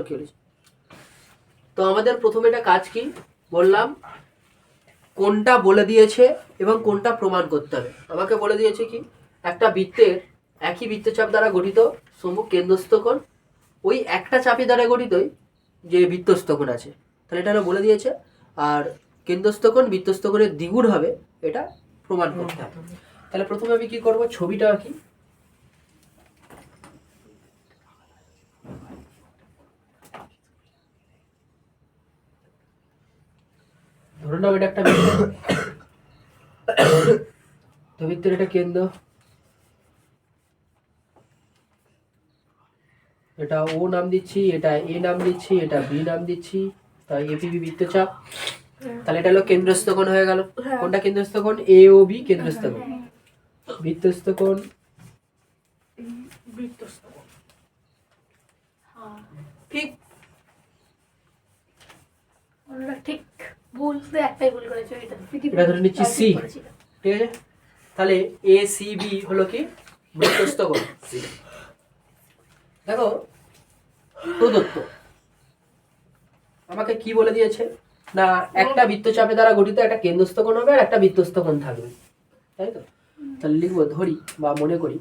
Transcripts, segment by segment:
কি হয়েছে? তো আমাদের প্রথমে এটা কাজ কি বললাম, কোনটা বলে দিয়েছে এবং কোনটা প্রমাণ করতে হবে। আমাকে বলে দিয়েছে কি একটা বৃত্তের একই বৃত্তচাপ দ্বারা গঠিত সম্মুখ কেন্দ্রস্থ কোণ ওই একটা চাপি দ্বারা গঠিতই যে বৃত্তস্থ কোণ আছে, তাহলে এটা বলে দিয়েছে। আর কেন্দ্রস্থ কোণ বৃত্তস্থ কোণের দ্বিগুণ হবে, এটা প্রমাণ করতে হবে। তাহলে প্রথমে আমি কি করব, ছবিটা আঁকি। ধরে নাও এটা একটা বৃত্ত, তো বৃত্তের এটা কেন্দ্র, এটা ও নাম দিচ্ছি, এটা এ নাম দিচ্ছি, এটা বি নাম দিচ্ছি, তাই এপিবি বৃত্তচাপ। তাহলে এটা হলো কেন্দ্রস্থ কোণ হয়ে গেল। কোনটা কেন্দ্রস্থ কোণ? এ ও বি কেন্দ্রস্থ কোণ। বৃত্তস্থ কোণ ঠিক ঠিক ভুল একটাই ভুল করেছে, এটা ধরে নিচ্ছি সি, ঠিক আছে। তাহলে এ সি বি হলো কি বৃত্তস্থ কোণ। দেখো প্রদত্ত আমাকে কি বলে দিয়েছে না, একটা বৃত্তচাপে দ্বারা গঠিত একটা কেন্দ্রস্থ কোণ হবে আর একটা বৃত্তস্থ কোণ থাকবে, তাই তো। তাহলে লিখবো, ধরি বা মনে করি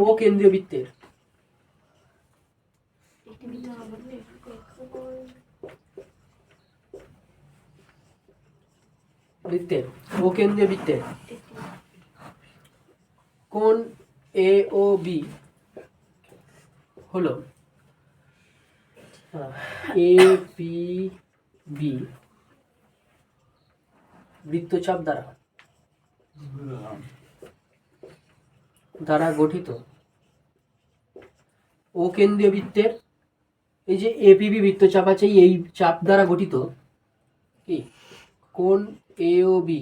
ও কেন্দ্রীয় বৃত্তের ও কেন্দ্রীয় বৃত্তের কোণ এ ও বি হলো এ পি বি বৃত্তচাপ দ্বারা গঠিত ও কেন্দ্রীয় বৃত্তের এই যে এপিবি বৃত্তচাপ আছে, এই চাপ দ্বারা গঠিত কি কোণ এ ও বি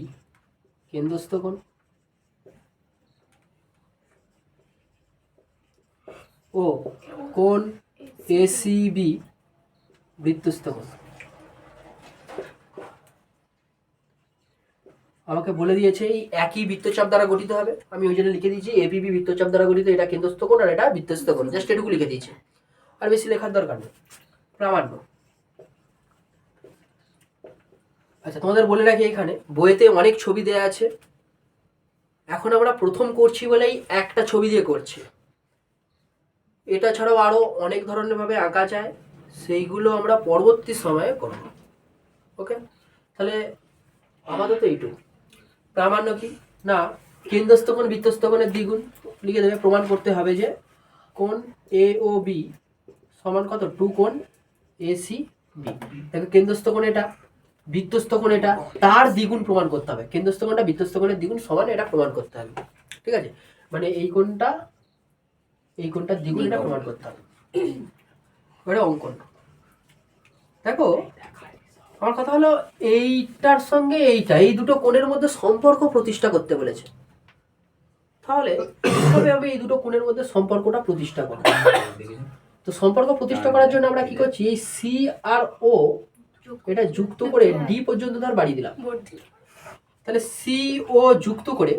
কেন্দ্রস্থ কোণ ও কোণ এসিবি বৃত্তস্থ কোণ। আমাকে বলে দিয়েছে এই একই বৃত্তচাপ দ্বারা গঠিত হবে, আমি ওই জন্য লিখে দিয়েছি এপিবি বৃত্তচাপ দ্বারা গঠিত, এটা কেন্দ্রস্থ কোণ আর এটা বৃত্তস্থ কোণ, জাস্ট এটুকু লিখে দিয়েছি, আর বেশি লেখার দরকার নেই। প্রামাণ্য। আচ্ছা তোমাদের বলে রাখি, এখানে বইয়েতে অনেক ছবি দেয়া আছে, এখন আমরা প্রথম করছি বলেই একটা ছবি দিয়ে করছি, এটা ছাড়াও আরো অনেক ধরনের ভাবে আঁকা যায়, সেইগুলো আমরা পরবর্তী সময়ে করব। ওকে, তাহলে আপাতত এইটুকু। প্রামাণ্য কি না, কেন্দ্রস্থ কোণ বৃত্তস্থ কোণের দ্বিগুণ লিখে দেবে। প্রমাণ করতে হবে যে কোণ এ ও বি সমান কত, 2 কোণ এ সি বি। দেখো কেন্দ্রস্থ কোণ এটা, বৃত্তস্থ কোণ এটা, তার দ্বিগুণ প্রমাণ করতে হবে। কেন্দ্রস্থ কোণটা বৃত্তস্থ কোণের দ্বিগুণ সমান, এটা প্রমাণ করতে হবে, ঠিক আছে। মানে এই কোণটা দ্বিগুণ, এটা প্রমাণ করতে হবে। এবারে অঙ্কন দেখো, আমার কথা হলো এইটার সঙ্গে এইটা, এই দুটো কোণের মধ্যে সম্পর্ক প্রতিষ্ঠা করতে বলেছে। তাহলে কিভাবে আমি এই দুটো কোণের মধ্যে সম্পর্কটা প্রতিষ্ঠা করব? তো সম্পর্ক প্রতিষ্ঠা করার জন্য আমরা কি করছি, এই সি আর ও এটা যুক্ত করে ডি পর্যন্ত তার বাড়িয়ে দিলাম। তাহলে সি ও যুক্ত করে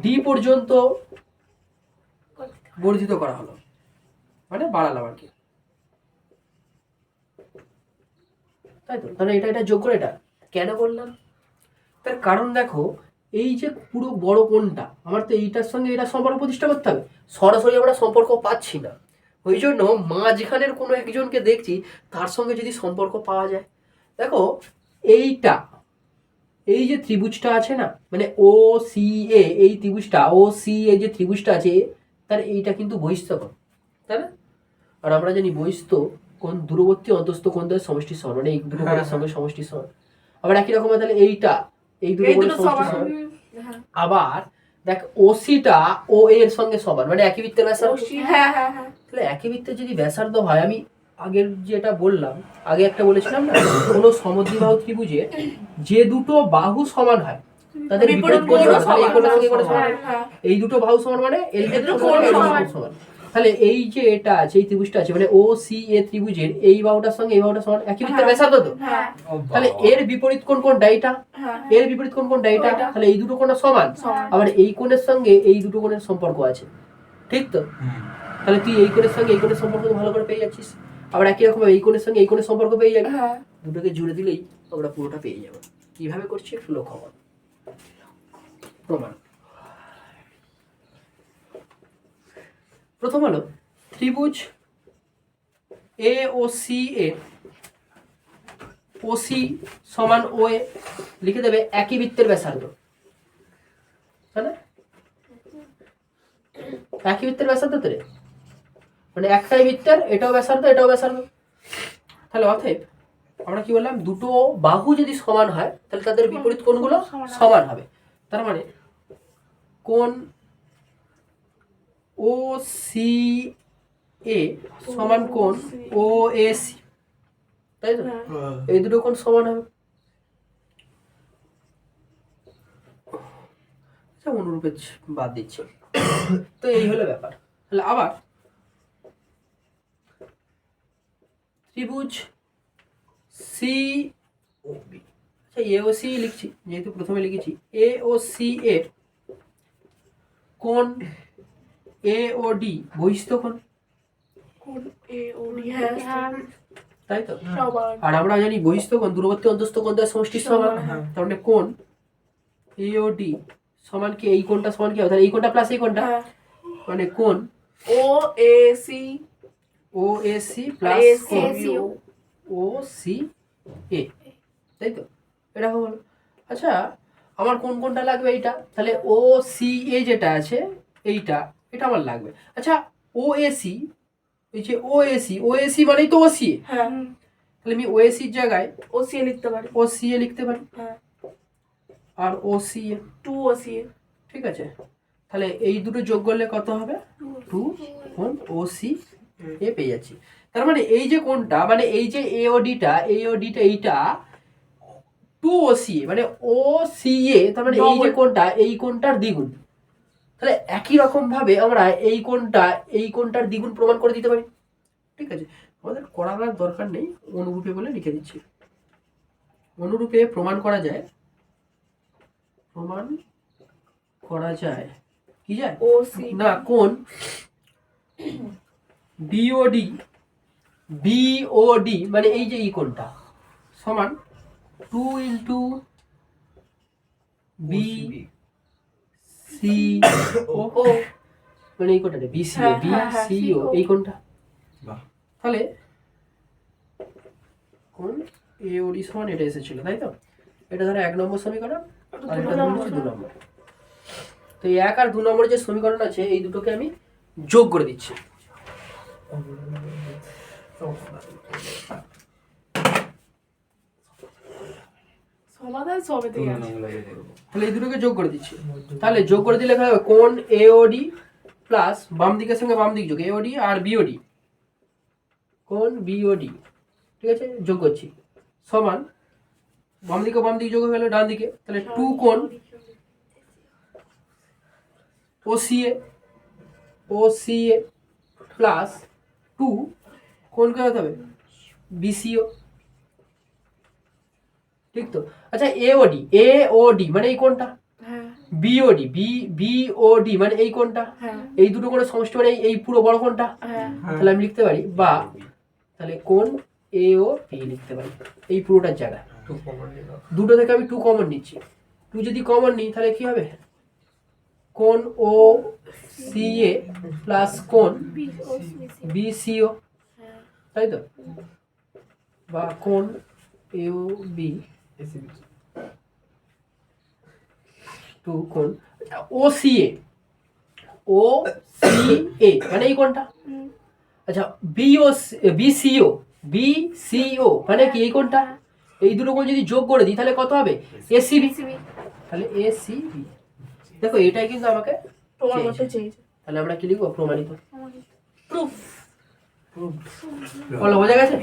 ডি পর্যন্ত বর্ধিত করা হলো, মানে বাড়ালাম আর কি, তাই তো। তাহলে এটা যোগ করে এটা কেন বললাম, তার কারণ দেখো এই যে পুরো বড় কোণটা, আমার তো এইটার সঙ্গে এটা সম্পর্ক প্রতিষ্ঠা করতে হবে, সরাসরি আমরা সম্পর্ক পাচ্ছি না, ওই জন্য মাঝখানের কোনো একজনকে দেখছি তার সঙ্গে যদি সম্পর্ক পাওয়া যায়। দেখো এইটা, এই যে ত্রিভুজটা আছে না, মানে ও সি এ, এই ত্রিভুজটা ও সি এ যে ত্রিভুজটা আছে তার এইটা কিন্তু বহিস্থ কোণ, তাই না। আর আমরা জানি বহিস্থ কোণ দূরবর্তী অন্তস্থ কোণদের সমষ্টির সমান, মানে এই দুটো কোণের সঙ্গে সমষ্টির সমান। আবার একই রকম তাহলে এইটা এই দুটো কোণের সমষ্টির সমান। আবার দেখ ওসিটা ও এর সঙ্গে সমান, মানে একই বৃত্তের ব্যাসার্ধ। তাহলে একই বৃত্তের যদি ব্যাসার্ধ হয়, আমি আগের যেটা বললাম, আগে একটা বলেছিলাম না, কোনো সমদ্বিবাহু ত্রিভুজে যে দুটো বাহু সমান হয় তাদের বিপরীত কোণ সমান। এই দুটো বাহু সমান মানে এই সমান। তাহলে এই যে এটা আছে, এই ত্রিভুজটা আছে, মানে ও সি এ ত্রিভুজের এই বাহুটার সঙ্গে এই বাহুটার সমান, একই বৃত্তের ব্যাসার্ধ তো। তাহলে এর বিপরীত কোণ কোনটা, এইটা। এর বিপরীত কোণ কোনটা, এইটা। তাহলে এই দুটো কোণ সমান, আবার এই কোণের সঙ্গে এই দুটো কোণের সম্পর্ক আছে, ঠিক তো। তাহলে তুই এই কোণের সঙ্গে এই কোণের সম্পর্ক তো ভালো করে পেয়ে যাচ্ছিস, আবার একই রকম এই কোণের সঙ্গে এই কোণের সম্পর্ক পেয়ে যাবি। হ্যাঁ দুটোকে জুড়ে দিলেই আমরা পুরোটা পেয়ে যাবো। কিভাবে করছি একটু লক্ষ্য কর। প্রমাণ প্রথম হলো ত্রিভুজ এ ও সি এ ওসি সমান ও এ লিখে দেবে একই বৃত্তের ব্যাসার্ধ, তাই না? একই বৃত্তের ব্যাসার্ধ তো রে, মানে একটাই বৃত্তের, এটাও ব্যাসার্ধ এটাও ব্যাসার্ধ। তাহলে অতএব আমরা কি বললাম, দুটো বাহু যদি সমান হয় তাহলে তাদের বিপরীত কোণগুলো সমান হবে। তার মানে কোণ ও সি এ সমান কোণ ও এ সি, তাই তো? এই দুটো কোণ সমান হবে। আচ্ছা অনুরূপে বাদ দিচ্ছি। তো এই হলো ব্যাপার। তাহলে আবার ত্রিভুজ সি ও বি, আচ্ছা এ ও সি লিখছি যেহেতু প্রথমে লিখেছি, এ ও সি এর কোণ এ ও ডি বহিস্থ কোণ, হ্যাঁ তাই তো? সবার আর আমরা জানি বহিস্থ কোণ দূরবর্তী অন্তস্থ কোণ দ্বয়ের সমষ্টির সমান। তার মানে কোণ এ ও ডি সমান কি, এই কোণটা সমান কি হবে, তাহলে এই কোণটা প্লাস এই কোণটা, মানে কোণ O A C O A C plus কোণ ও সি এ, তাই তো? এটা হলো। আচ্ছা আমার কোন কোনটা লাগবে, এইটা, তাহলে ও সি এ যেটা আছে এইটা, এটা আমার লাগবে। আচ্ছা ও এ সি, এই যে ও এ সি মানেই তো ও সি এ, হ্যাঁ তাহলে আমি ও এ সির জায়গায় ও সি লিখতে পারি। ও সি এ লিখতে পারি, হ্যাঁ আর ও সি এ, 2 ও সি ঠিক আছে? তাহলে এই দুটো যোগ করলে কত হবে, 2 কোণ ও সি এ পেয়ে যাচ্ছি। তার মানে এই যে কোণটা, মানে এই যে এ ও ডিটা এইটা 2 ও সি এ, মানে ও সি এ, তার মানে এই যে কোণটা এই কোণটার দ্বিগুণ। তাহলে একই রকম ভাবে আমরা এই কোণটার দ্বিগুণ প্রমাণ করে দিতে পারি, ঠিক আছে? আমাদের করার দরকার নেই, অনুরূপে বলে লিখে দিচ্ছি। অনুরূপে প্রমাণ করা যায় কি যায়, ও সি না কোণ বিওডি মানে এই যে এই কোণটা সমান 2 ইন্টু বি সি ও, মানে এই কোণটা বিসিও বিসিও এই কোণটা। তাহলে কোণ এওডি সমান এটা এসেছিল, তাই তো? এটা ধরো 1 নম্বর সমীকরণ, আর এটা হচ্ছে 2 নম্বর। তো এই 1 আর 2 নম্বর যে সমীকরণ আছে এই দুটোকে আমি যোগ করে দিচ্ছি। সমাধান সবে থেকে আছে। তাহলে এই দুটোকে যোগ করে দিচ্ছি। তাহলে যোগ করে দিলে হবে কোণ এওডি প্লাস বাম দিকের সঙ্গে বাম দিক যোগ এওডি আর বিওডি, কোণ বিওডি, ঠিক আছে? যোগ করছি সমান বাম দিকে বাম দিক যোগ হয়ে গেল ডান দিকে, তাহলে 2 কোণ ওসিএ প্লাস 2 কোণ কে হতে হবে বিসিও, ঠিক তো? আচ্ছা এওডি মানে এই কোণটা, হ্যাঁ বিওডি মানে এই কোণটা, হ্যাঁ এই দুটো কোণের সমষ্টি মানে এই পুরো বড় কোণটা। হ্যাঁ তাহলে আমি লিখতে পারি, বা তাহলে কোণ এ ও বি লিখতে পারি এই পুরোটার জায়গায়। দুটো থেকে আমি 2 কমন নিচ্ছি, 2 যদি কমন নিই তাহলে কি হবে, কোণ ও সি এ প্লাস কোণ বিসিও, তাই তো? বা কোণ এ ও বি 2 কোণ ও সি এ মানে এই কোণটা। আচ্ছা বিসিও মানে কি এই কোণটা। এই দুটো কোণ যদি যোগ করে দিই তাহলে কত হবে, এসিবি। তাহলে এসিবি, দেখো এটাই কিন্তু আমাকে প্রমাণ করতে চেয়েছে। তাহলে আমরা কি লিখবো, প্রমাণিত। প্রুফ বলো বোঝা গেছে?